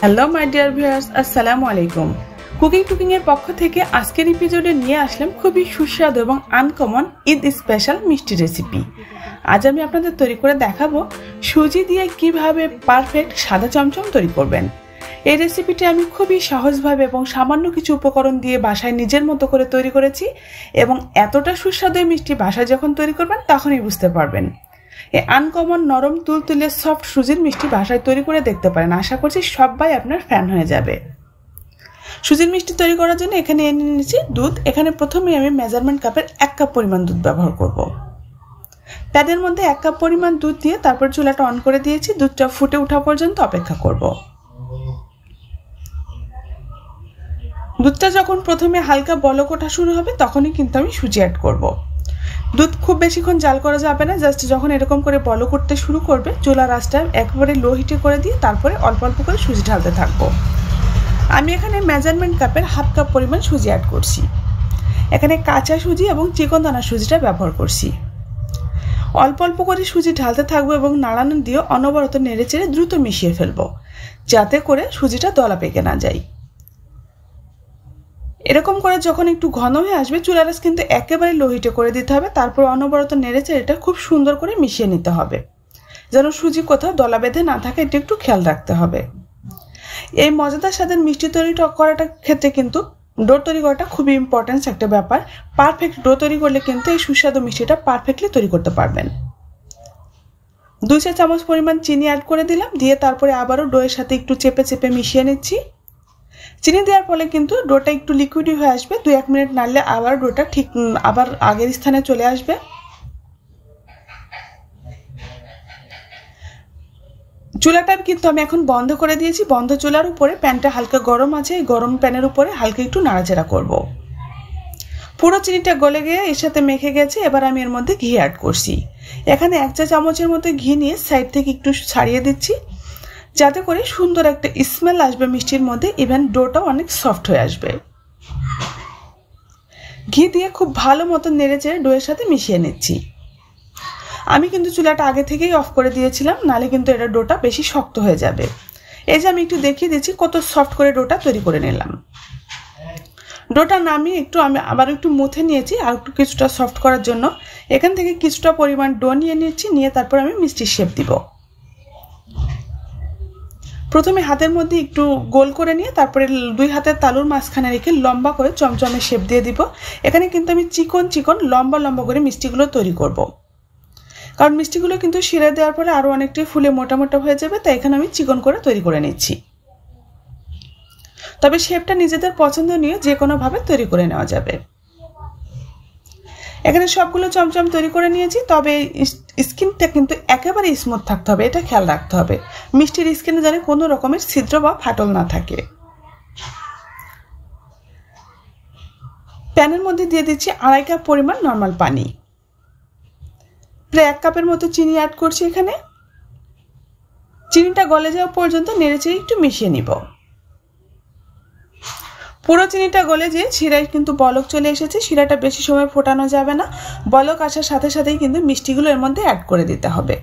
Hello my dear viewers, আসসালামু আলাইকুম। Cooking এর পক্ষ থেকে আজকের এপিসোডে নিয়ে আসলাম খুবই সুস্বাদু এবং আনকমন ঈদ স্পেশাল মিষ্টি রেসিপি। আজ আমি আপনাদের তৈরি করে দেখাবো সুজি দিয়ে কিভাবে পারফেক্ট সাদা চমচম তৈরি করবেন। এই রেসিপিটি আমি খুবই সহজভাবে এবং সামান্য কিছু উপকরণ দিয়ে বাসায় নিজের মতো করে তৈরি করেছি এবং এতটা সুস্বাদু মিষ্টি বাসায় যখন তৈরি করবেন তখনই বুঝতে পারবেন। এই আনকমন নরম তুলতুলে সফট সুজির মিষ্টি বাসায় তৈরি করে দেখতে পারেন। আশা করছি সবাই আপনার ফ্যান হয়ে যাবে। সুজির মিষ্টি তৈরি করার জন্য এখানে এনে নিয়েছি দুধ। এখানে প্রথমে আমি মেজারমেন্ট কাপের 1 কাপ পরিমাণ দুধ ব্যবহার করব। প্যানের মধ্যে 1 কাপ পরিমাণ দুধ দিয়ে তারপর চুলাটা অন করে দিয়েছি। দুধটা ফুটে ওঠা পর্যন্ত অপেক্ষা করব। দুধটা যখন প্রথমে হালকা বলক ওঠা শুরু হবে তখনই কিন্তু আমি সুজি অ্যাড করব। দুধ খুব বেশিক্ষণ জাল করা যাবে না, জাস্ট যখন এরকম করে বলক উঠতে শুরু করবে চুলার আঁচটা একেবারে লো হিটে করে দিয়ে তারপরে অল্প অল্প করে সুজি ঢালতে থাকবো। আমি এখানে মেজারমেন্ট কাপের 1/2 কাপ পরিমাণ সুজি অ্যাড করছি। এখানে কাঁচা সুজি এবং চিকন দানা সুজিটা ব্যবহার করছি। অল্প অল্প করে সুজি ঢালতে থাকবো এবং নাড়ানো দিয়ে অনবরত নেড়ে চেড়ে দ্রুত মিশিয়ে ফেলবো, যাতে করে সুজিটা দলা পেকে না যায়। এরকম করে যখন একটু ঘন হয়ে আসবে চুলার আঁচ কিন্তু একেবারে লো হিটে করে দিতে হবে। তারপর অনবরত নেড়েচেড়ে এটা খুব সুন্দর করে মিশিয়ে নিতে হবে, যেন সুজি কোথাও দলা বেঁধে না থাকে, এটা একটু খেয়াল রাখতে হবে। এই মজাদার স্বাদের মিষ্টি তৈরি করাটার ক্ষেত্রে কিন্তু ডো তৈরি করাটা খুবই ইম্পর্টেন্ট একটা ব্যাপার। পারফেক্ট ডো তৈরি করলে কিন্তু এই সুস্বাদু মিষ্টিটা পারফেক্টলি তৈরি করতে পারবেন। 2 চা চামচ পরিমাণ চিনি অ্যাড করে দিলাম, দিয়ে তারপরে আবারও ডোয়ের সাথে একটু চেপে চেপে মিশিয়ে নিচ্ছি। চিনি দেওয়ার ফলে কিন্তু ডোটা একটু লিকুইডি হয়ে আসবে। 2-1 মিনিট নাড়লে আবার ডোটা ঠিক আবার আগের স্থানে চলে আসবে। চুলাটা কিন্তু আমি এখন বন্ধ করে দিয়েছি। বন্ধ চুলার উপরে প্যানটা হালকা গরম আছে, এই গরম প্যানের উপরে হালকা একটু নাড়াচাড়া করব। পুরো চিনিটা গলে গিয়ে এর সাথে মেখে গেছে। এবার আমি এর মধ্যে ঘি অ্যাড করছি। এখানে 1 চা চামচের মতো ঘি নিয়ে সাইড থেকে একটু ছাড়িয়ে দিচ্ছি, যাতে করে সুন্দর একটা স্মেল আসবে মিষ্টির মধ্যে, ইভেন ডোটাও অনেক সফট হয়ে আসবে। ঘি দিয়ে খুব ভালো মতো নেড়েচেড়ে ডোয়ের সাথে মিশিয়ে নিচ্ছি। আমি কিন্তু চুলাটা আগে থেকেই অফ করে দিয়েছিলাম, নালে কিন্তু এটা ডোটা বেশি শক্ত হয়ে যাবে। এই যে আমি একটু দেখিয়ে দিচ্ছি কত সফট করে ডোটা তৈরি করে নিলাম। ডোটা নামিয়ে আমি আবার একটু মুথে নিয়েছি আর একটু কিছুটা সফট করার জন্য। এখান থেকে কিছুটা পরিমাণ ডো নিয়ে নিচ্ছি, নিয়ে তারপর আমি মিষ্টির শেপ দিব। প্রথমে হাতের মধ্যে একটু গোল করে নিয়ে তারপরে 2 হাতের তালুর মাঝখানে রেখে লম্বা করে চমচমের শেপ দিয়ে দিব। এখানে কিন্তু আমি চিকন চিকন লম্বা লম্বা করে মিষ্টিগুলো তৈরি করব, কারণ মিষ্টিগুলো কিন্তু শিরা দেওয়ার পরে আরো অনেকটাই ফুলে মোটা মোটা হয়ে যাবে, তাই এখানে আমি চিকন করে তৈরি করে নিচ্ছি। তবে শেপটা নিজেদের পছন্দ নিয়ে যে কোনো ভাবে তৈরি করে নেওয়া যাবে। এখানে সবগুলো চমচম তৈরি করে নিয়েছি, তবে স্কিনটা কিন্তু একেবারে স্মুথ থাকতে হবে, এটা খেয়াল রাখতে হবে। মিষ্টির স্কিনে যেন কোনো রকমের ছিদ্র বা ফাটল না থাকে। প্যানের মধ্যে দিয়ে দিচ্ছি 2.5 কাপ পরিমাণ নর্মাল পানি। প্রায় 1 কাপের মতো চিনি অ্যাড করছি। এখানে চিনিটা গলে যাওয়া পর্যন্ত নেড়েচেড়ে একটু মিশিয়ে নিব। পুরো চিনিটা গলে যে শিরায় কিন্তু বলক চলে এসেছে, শিরাটা বেশি সময় ফোটানো যাবে না। বলক আসার সাথে সাথেই কিন্তু মিষ্টিগুলো এর মধ্যে অ্যাড করে দিতে হবে।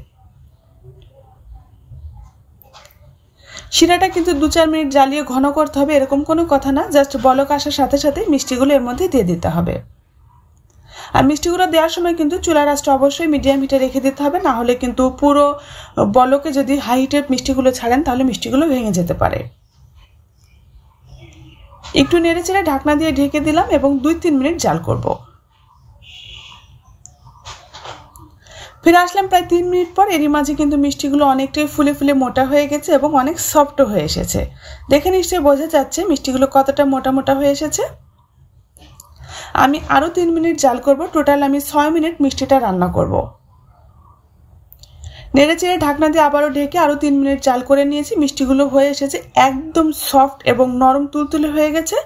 শিরাটা কিন্তু 2-4 মিনিট জ্বালিয়ে ঘন করতে হবে এরকম কোনো কথা না, জাস্ট বলক আসার সাথে সাথে মিষ্টিগুলো এর মধ্যে দিয়ে দিতে হবে। আর মিষ্টিগুলো দেওয়ার সময় কিন্তু চুলার আঁচটা অবশ্যই মিডিয়াম হিটে রেখে দিতে হবে, না হলে কিন্তু পুরো বলকে যদি হাই হিটের মিষ্টিগুলো ছাড়েন তাহলে মিষ্টিগুলো ভেঙে যেতে পারে। একটু নেড়েচেড়ে ঢাকনা দিয়ে ঢেকে দিলাম এবং 2-3 মিনিট জাল করব। ফিরে আসলাম প্রায় 3 মিনিট পর। এরই মাঝে কিন্তু মিষ্টিগুলো অনেকটাই ফুলে ফুলে মোটা হয়ে গেছে এবং অনেক সফট হয়ে এসেছে। দেখে নিশ্চয়ই বোঝা যাচ্ছে মিষ্টিগুলো কতটা মোটা মোটা হয়ে এসেছে। আমি আরো 3 মিনিট জাল করব। টোটাল আমি 6 মিনিট মিষ্টিটা রান্না করব। নেড়েচেড়ে ঢাকনা দিয়ে আবারও ঢেকে আরো 3 মিনিট জাল করে নিয়েছি। মিষ্টিগুলো হয়ে এসেছে একদম সফট এবং নরম তুলতুলে হয়ে গেছে।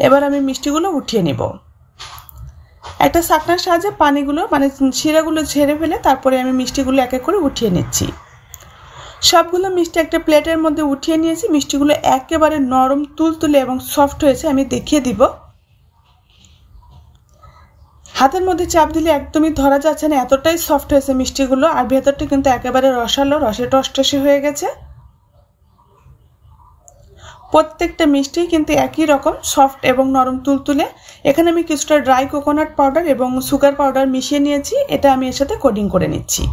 এবার আমি মিষ্টিগুলো উঠিয়ে নিব। একটা ছাঁকনার সাহায্যে পানিগুলো মানে শিরাগুলো ঝেড়ে ফেলে তারপরে আমি মিষ্টিগুলো এক এক করে উঠিয়ে নিচ্ছি। সবগুলো মিষ্টি একটা প্লেটের মধ্যে উঠিয়ে নিয়েছি। মিষ্টিগুলো একেবারে নরম তুলতুলে এবং সফট হয়েছে, আমি দেখিয়ে দিব। হাতের মধ্যে চাপ দিলে একদমই ধরা যাচ্ছে না, এতটাই সফট হয়েছে মিষ্টিগুলো। আর ভেতরটা কিন্তু একেবারে রসালো, রসে টসটসে হয়ে গেছে। প্রত্যেকটা মিষ্টি কিন্তু একই রকম সফট এবং নরম তুলতুলে। এখানে আমি কিছুটা ড্রাই কোকোনাট পাউডার এবং সুগার পাউডার মিশিয়ে নিয়েছি, এটা আমি এর সাথে কোটিং করে নিচ্ছি।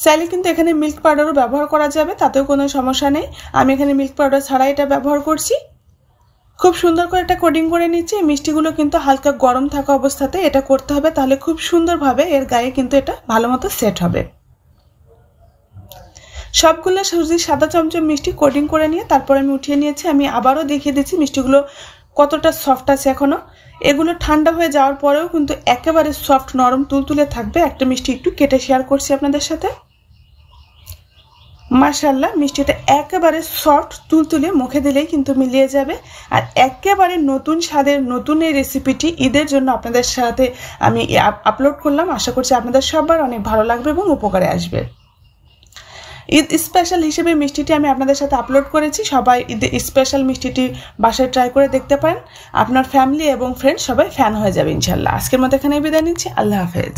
চাইলে কিন্তু এখানে মিল্ক পাউডারও ব্যবহার করা যাবে, তাতেও কোনো সমস্যা নেই। আমি এখানে মিল্ক পাউডার ছাড়া এটা ব্যবহার করছি। খুব সুন্দর করে এটা কোটিং করে নিচ্ছি। মিষ্টিগুলো কিন্তু হালকা গরম থাকা অবস্থাতে এটা করতে হবে, তাহলে খুব সুন্দরভাবে এর গায়ে কিন্তু এটা ভালো মতো সেট হবে। সবগুলো সুজির সাদা চমচম মিষ্টি কোটিং করে নিয়ে তারপর আমি উঠিয়ে নিয়েছি। আমি আবারও দেখিয়ে দিচ্ছি মিষ্টিগুলো কতটা সফট আছে এখনো। এগুলো ঠান্ডা হয়ে যাওয়ার পরেও কিন্তু একেবারে সফট নরম তুলতুলে থাকবে। একটা মিষ্টি একটু কেটে শেয়ার করছি আপনাদের সাথে। মাশাআল্লাহ, মিষ্টিটা একেবারে সফট তুলতুলে, মুখে দিলেই কিন্তু মিলিয়ে যাবে। আর একেবারে নতুন স্বাদের নতুন এই রেসিপিটি ঈদের জন্য আপনাদের সাথে আমি আপলোড করলাম। আশা করছি আপনাদের সবার অনেক ভালো লাগবে এবং উপকারে আসবে। ঈদ স্পেশাল হিসেবে মিষ্টিটি আমি আপনাদের সাথে আপলোড করেছি। সবাই ঈদ স্পেশাল মিষ্টিটি বাসায় ট্রাই করে দেখতে পারেন। আপনার ফ্যামিলি এবং ফ্রেন্ড সবাই ফ্যান হয়ে যাবে ইনশাল্লাহ। আজকের মতো এখানে বিদায় নিচ্ছি। আল্লাহ হাফেজ।